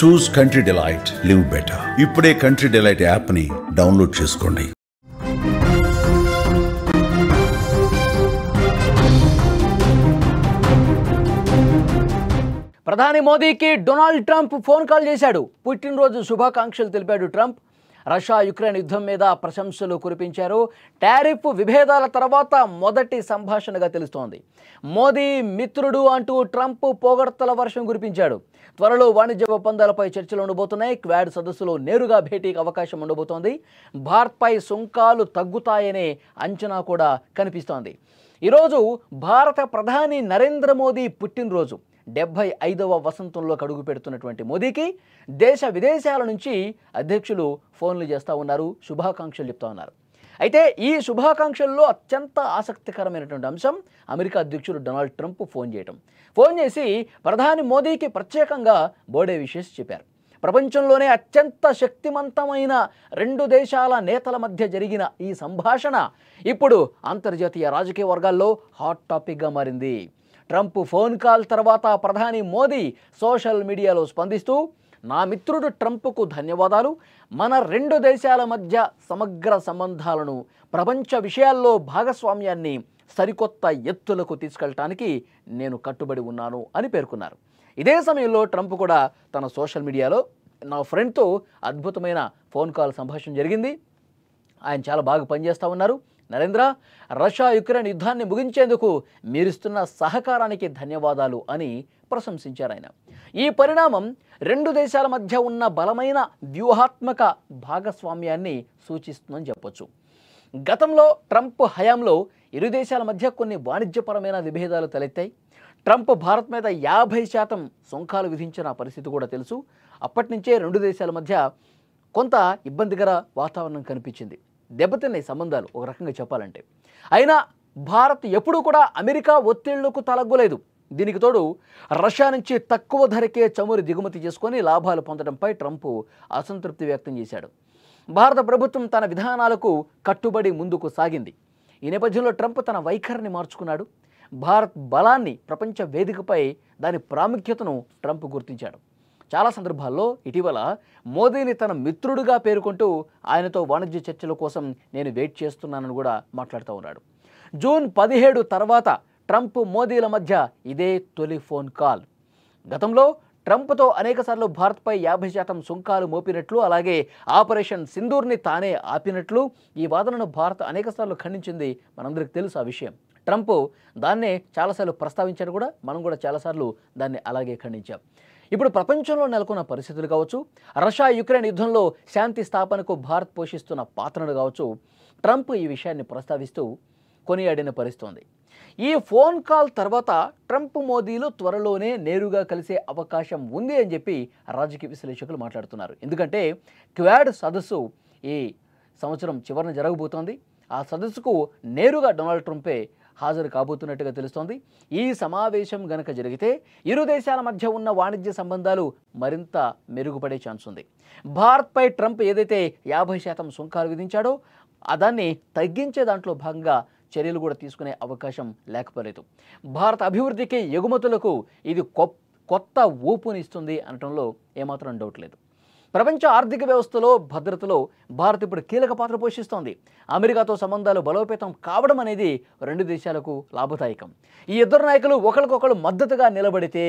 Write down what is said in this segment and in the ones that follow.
చూస్ country delight, live better. ఇప్పుడే country delight యాప్ని download చేసుకోండి. ప్రధాని మోదీకి డొనాల్డ్ ట్రంప్ ఫోన్ కాల్ చేశాడు. పుట్టినరోజు శుభాకాంక్షలు తెలిపాడు ట్రంప్. రష్యా యుక్రెయిన్ యుద్ధం మీద ప్రశంసలు కురిపించారు. టారిఫ్ విభేదాల తర్వాత మొదటి సంభాషణగా తెలుస్తోంది. మోదీ మిత్రుడు అంటూ ట్రంప్ పొగడ్తల వర్షం కురిపించాడు. త్వరలో వాణిజ్య ఒప్పందాలపై చర్చలు ఉండబోతున్నాయి. క్వాడ్ సదస్సులో నేరుగా భేటీకి అవకాశం ఉండబోతోంది. భారత్పై సుంకాలు తగ్గుతాయనే అంచనా కూడా కనిపిస్తోంది. ఈరోజు భారత ప్రధాని నరేంద్ర మోదీ పుట్టినరోజు. 75వ వసంతంలో అడుగు పెడుతున్నటువంటి మోదీకి దేశ విదేశాల నుంచి అధ్యక్షులు ఫోన్లు చేస్తూ ఉన్నారు, శుభాకాంక్షలు చెప్తా ఉన్నారు. అయితే ఈ శుభాకాంక్షల్లో అత్యంత ఆసక్తికరమైనటువంటి అంశం అమెరికా అధ్యక్షుడు డొనాల్డ్ ట్రంప్ ఫోన్ చేసి ప్రధాని మోదీకి ప్రత్యేకంగా బర్త్డే విషెస్ చెప్పారు. ప్రపంచంలోనే అత్యంత శక్తివంతమైన 2 దేశాల నేతల మధ్య జరిగిన ఈ సంభాషణ ఇప్పుడు అంతర్జాతీయ రాజకీయ వర్గాల్లో హాట్ టాపిక్గా మారింది. ట్రంప్ ఫోన్ కాల్ తర్వాత ప్రధాని మోదీ సోషల్ మీడియాలో స్పందిస్తూ, నా మిత్రుడు ట్రంప్కు ధన్యవాదాలు. మన 2 దేశాల మధ్య సమగ్ర సంబంధాలను, ప్రపంచ విషయాల్లో భాగస్వామ్యాన్ని సరికొత్త ఎత్తులకు తీసుకెళ్ళటానికి నేను కట్టుబడి ఉన్నాను అని పేర్కొన్నారు. ఇదే సమయంలో ట్రంప్ కూడా తన సోషల్ మీడియాలో, నా ఫ్రెండ్తో అద్భుతమైన ఫోన్ కాల్ సంభాషణ జరిగింది, ఆయన చాలా బాగా పనిచేస్తూ ఉన్నారు. నరేంద్ర, రష్యా యుక్రెయిన్ యుద్ధాన్ని ముగించేందుకు మీరిస్తున్న సహకారానికి ధన్యవాదాలు అని ప్రశంసించారు ఆయన. ఈ పరిణామం 2 దేశాల మధ్య ఉన్న బలమైన వ్యూహాత్మక భాగస్వామ్యాన్ని సూచిస్తుందని చెప్పొచ్చు. గతంలో ట్రంప్ హయాంలో ఇరు దేశాల మధ్య కొన్ని వాణిజ్యపరమైన విభేదాలు తలెత్తాయి. ట్రంప్ భారత్ మీద 50% సుంకాలు విధించిన పరిస్థితి కూడా తెలుసు. అప్పటి నుంచే 2 దేశాల మధ్య కొంత ఇబ్బందికర వాతావరణం కనిపించింది, దెబ్బతిన్నాయి సంబంధాలు ఒక రకంగా చెప్పాలంటే. అయినా భారత్ ఎప్పుడూ కూడా అమెరికా ఒత్తిళ్లకు తలగ్గలేదు. దీనికి తోడు రష్యా నుంచి తక్కువ ధరకే చమురు దిగుమతి చేసుకొని లాభాలు పొందడంపై ట్రంప్ అసంతృప్తి వ్యక్తం చేశాడు. భారత ప్రభుత్వం తన విధానాలకు కట్టుబడి ముందుకు సాగింది. ఈ నేపథ్యంలో ట్రంప్ తన వైఖరిని మార్చుకున్నాడు. భారత్ బలాన్ని, ప్రపంచ వేదికపై దాని ప్రాముఖ్యతను ట్రంప్ గుర్తించాడు. చాలా సందర్భాల్లో ఇటీవల మోదీని తన మిత్రుడిగా పేర్కొంటూ ఆయనతో వాణిజ్య చర్చల కోసం నేను వెయిట్ చేస్తున్నానని కూడా మాట్లాడుతూ ఉన్నాడు. జూన్ 17 తర్వాత ట్రంప్ మోదీల మధ్య ఇదే తొలి ఫోన్ కాల్. గతంలో ట్రంప్తో అనేకసార్లు భారత్పై 50% సుంకాలు మోపినట్లు, అలాగే ఆపరేషన్ సింధూర్ని తానే ఆపినట్లు ఈ వాదనను భారత్ అనేకసార్లు ఖండించింది. మనందరికీ తెలుసు ఆ విషయం. ట్రంప్ దాన్నే చాలాసార్లు ప్రస్తావించాడు కూడా, మనం కూడా చాలాసార్లు దాన్ని అలాగే ఖండించాం. ఇప్పుడు ప్రపంచంలో నెలకొన్న పరిస్థితులు కావచ్చు, రష్యా యుక్రెయిన్ యుద్ధంలో శాంతి స్థాపనకు భారత్ పోషిస్తున్న పాత్రను కావచ్చు, ట్రంప్ ఈ విషయాన్ని ప్రస్తావిస్తూ కొనియాడిన పరిస్థితుంది. ఈ ఫోన్ కాల్ తర్వాత ట్రంప్ మోదీలు త్వరలోనే నేరుగా కలిసే అవకాశం ఉంది అని చెప్పి రాజకీయ విశ్లేషకులు మాట్లాడుతున్నారు. ఎందుకంటే క్వాడ్ సదస్సు ఈ సంవత్సరం చివరన జరగబోతోంది. ఆ సదస్సుకు నేరుగా డొనాల్డ్ ట్రంపే హాజరు కాబోతున్నట్టుగా తెలుస్తోంది. ఈ సమావేశం గనక జరిగితే ఇరు దేశాల మధ్య ఉన్న వాణిజ్య సంబంధాలు మరింత మెరుగుపడే ఛాన్స్ ఉంది. భారత్పై ట్రంప్ ఏదైతే 50% సుంకాలు విధించాడో దాన్ని తగ్గించే దాంట్లో భాగంగా చర్యలు కూడా తీసుకునే అవకాశం లేకపోలేదు. భారత అభివృద్ధికి, ఎగుమతులకు ఇది కొత్త ఊపునిస్తుంది అనటంలో ఏమాత్రం డౌట్ లేదు. ప్రపంచ ఆర్థిక వ్యవస్థలో, భద్రతలో భారత్ ఇప్పుడు కీలక పాత్ర పోషిస్తోంది. అమెరికాతో సంబంధాలు బలోపేతం కావడం అనేది 2 దేశాలకు లాభదాయకం. ఈ ఇద్దరు నాయకులు ఒకరికొకరు మద్దతుగా నిలబడితే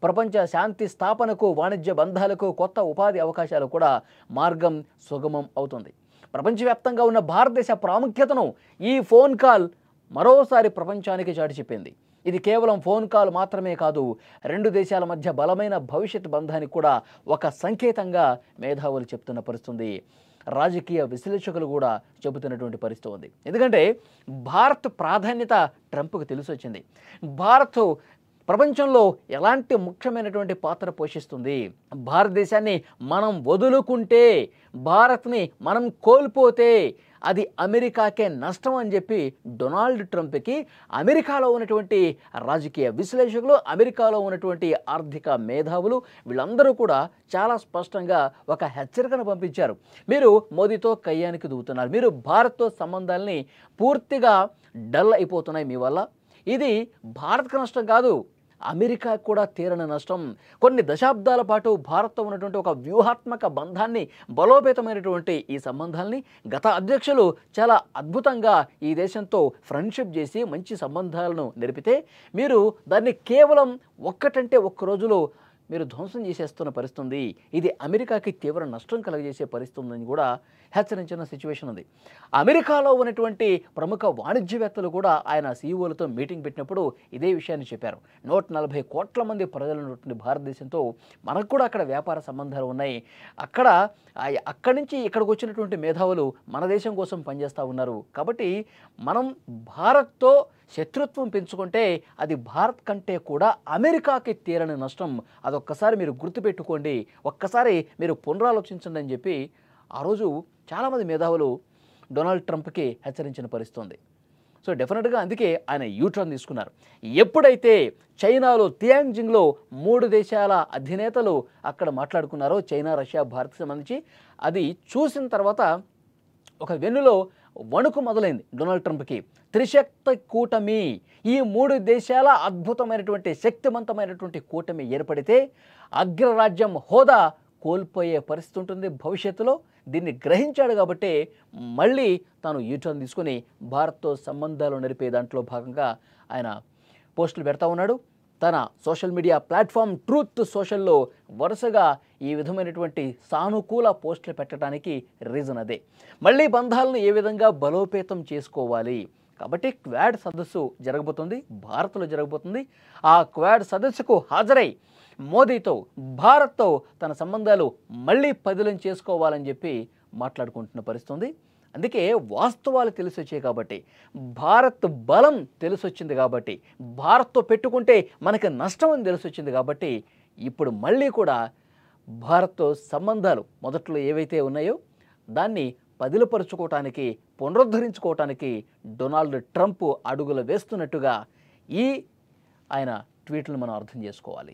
ప్రపంచ శాంతి స్థాపనకు, వాణిజ్య బంధాలకు, కొత్త ఉపాధి అవకాశాలు కూడా మార్గం సుగమం అవుతుంది. ప్రపంచవ్యాప్తంగా ఉన్న భారతదేశ ప్రాముఖ్యతను ఈ ఫోన్ కాల్ మరోసారి ప్రపంచానికి చాటి చెప్పింది. ఇది కేవలం ఫోన్ కాల్ మాత్రమే కాదు, 2 దేశాల మధ్య బలమైన భవిష్యత్ బంధానికి కూడా ఒక సంకేతంగా మేధావులు చెప్తున్న పరిస్థితి, రాజకీయ విశ్లేషకులు కూడా చెబుతున్నటువంటి పరిస్థితి ఉంది. ఎందుకంటే భారత్ ప్రాధాన్యత ట్రంప్కు తెలిసి వచ్చింది. భారత్ ప్రపంచంలో ఎలాంటి ముఖ్యమైనటువంటి పాత్ర పోషిస్తుంది, భారతదేశాన్ని మనం వదులుకుంటే, భారత్ని మనం కోల్పోతే అది అమెరికాకే నష్టం అని చెప్పి డొనాల్డ్ ట్రంప్కి అమెరికాలో ఉన్నటువంటి రాజకీయ విశ్లేషకులు, అమెరికాలో ఉన్నటువంటి ఆర్థిక మేధావులు వీళ్ళందరూ కూడా చాలా స్పష్టంగా ఒక హెచ్చరికను పంపించారు. మీరు మోదీతో కయ్యానికి దూకుతున్నారు, మీరు భారత్తో సంబంధాలని పూర్తిగా డల్ అయిపోతున్నాయి మీ వల్ల, ఇది భారత్కు నష్టం కాదు, అమెరికా కూడా తీరని నష్టం. కొన్ని దశాబ్దాల పాటు భారత్తో ఉన్నటువంటి ఒక వ్యూహాత్మక బంధాన్ని, బలోపేతమైనటువంటి ఈ సంబంధాల్ని గత అధ్యక్షులు చాలా అద్భుతంగా ఈ దేశంతో ఫ్రెండ్షిప్ చేసి మంచి సంబంధాలను నిలిపితే మీరు దాన్ని కేవలం ఒక్క రోజులో మీరు ధ్వంసం చేసేస్తున్న పరిస్థితి ఉంది. ఇది అమెరికాకి తీవ్ర నష్టం కలుగజేసే పరిస్థితి ఉందని కూడా హెచ్చరించిన సిచ్యువేషన్ ఉంది. అమెరికాలో ఉన్నటువంటి ప్రముఖ వాణిజ్యవేత్తలు కూడా ఆయన సీఈఓలతో మీటింగ్ పెట్టినప్పుడు ఇదే విషయాన్ని చెప్పారు. 140 కోట్ల మంది ప్రజలు ఉన్నటువంటి భారతదేశంతో మనకు కూడా అక్కడ వ్యాపార సంబంధాలు ఉన్నాయి. అక్కడి నుంచి ఇక్కడికి వచ్చినటువంటి మేధావులు మన దేశం కోసం పనిచేస్తూ ఉన్నారు. కాబట్టి మనం భారత్తో శత్రుత్వం పెంచుకుంటే అది భారత్ కంటే కూడా అమెరికాకి తీరని నష్టం. అదొక్కసారి మీరు గుర్తుపెట్టుకోండి, ఒక్కసారి మీరు పునరాలోచించండి అని చెప్పి ఆ రోజు చాలామంది మేధావులు డొనాల్డ్ ట్రంప్కి హెచ్చరించిన పరిస్థితి ఉంది. సో డెఫినెట్గా అందుకే ఆయన యూటర్న్ తీసుకున్నారు. ఎప్పుడైతే చైనాలో టియాంజింగ్లో 3 దేశాల అధినేతలు అక్కడ మాట్లాడుకున్నారో, చైనా, రష్యా, భారత్కి సంబంధించి, అది చూసిన తర్వాత ఒక వెన్నులో వణుకు మొదలైంది డొనాల్డ్ ట్రంప్కి. త్రిశక్తి కూటమి, ఈ 3 దేశాల అద్భుతమైనటువంటి శక్తివంతమైనటువంటి కూటమి ఏర్పడితే అగ్రరాజ్యం హోదా కోల్పోయే పరిస్థితి ఉంటుంది భవిష్యత్తులో. దీన్ని గ్రహించాడు కాబట్టి మళ్ళీ తాను యూటర్న్ తీసుకుని భారత్తో సంబంధాలు నడిపే దాంట్లో భాగంగా ఆయన పోస్టులు పెడతా ఉన్నాడు. తన సోషల్ మీడియా ప్లాట్ఫామ్ ట్రూత్ సోషల్లో వరుసగా ఈ విధమైనటువంటి సానుకూల పోస్టులు పెట్టడానికి రీజన్ అదే. మళ్ళీ బంధాలను ఏ విధంగా బలోపేతం చేసుకోవాలి కాబట్టి క్వాడ్ సదస్సు జరగబోతుంది, భారత్లో జరగబోతుంది. ఆ క్వాడ్ సదస్సుకు హాజరై మోదీతో, భారత్తో తన సంబంధాలు మళ్ళీ పదిలం చేసుకోవాలని చెప్పి మాట్లాడుకుంటున్న పరిస్థితి ఉంది. అందుకే వాస్తవాలు తెలిసి వచ్చాయి కాబట్టి, భారత్ బలం తెలిసొచ్చింది కాబట్టి, భారత్తో పెట్టుకుంటే మనకి నష్టం అని తెలిసొచ్చింది కాబట్టి, ఇప్పుడు మళ్ళీ కూడా భారత్తో సంబంధాలు మొదట్లో ఏవైతే ఉన్నాయో దాన్ని పదిలపరుచుకోవటానికి, పునరుద్ధరించుకోవటానికి డొనాల్డ్ ట్రంప్ అడుగులు వేస్తున్నట్టుగా ఈ ఆయన ట్వీట్లను మనం అర్థం చేసుకోవాలి.